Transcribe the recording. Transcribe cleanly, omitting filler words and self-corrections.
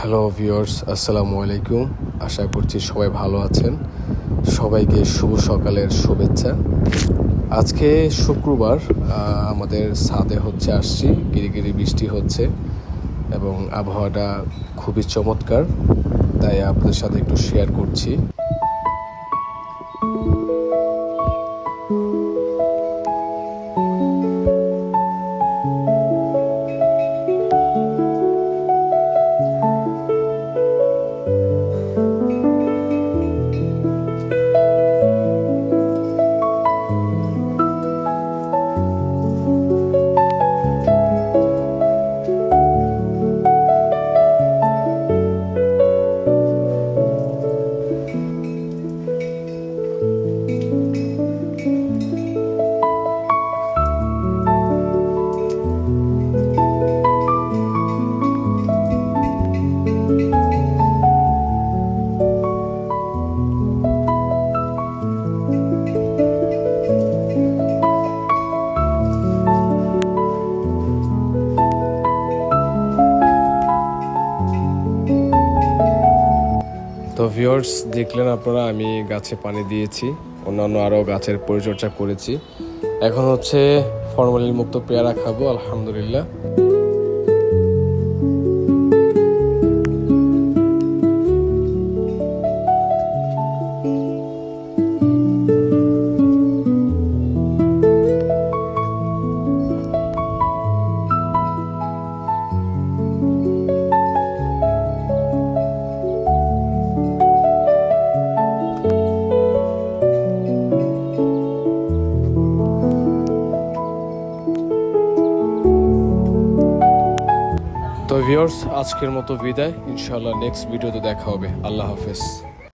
Hello viewers, আসসালামু আলাইকুম। আশা করছি সবাই ভালো আছেন। সবাইকে শুভ সকালের শুভেচ্ছা। আজকে শুক্রবার, আমাদের ছাদে আসছি, গিরিগিরি বৃষ্টি হচ্ছে এবং আবহাওয়াটা খুবই চমৎকার, তাই আপনাদের সাথে একটু শেয়ার করছি। তো ভিউয়ার্স, দেখলেন আপনারা, আমি গাছে পানি দিয়েছি, অন্যান্য আরও গাছের পরিচর্যা করেছি। এখন ফরমালিন মুক্ত পেয়ারা খাবো, আলহামদুলিল্লাহ। তো ভিউয়ার্স, আজকের মতো বিদায়। ইনশাআল্লাহ নেক্সট ভিডিওতে দেখা হবে। আল্লাহ হাফেজ।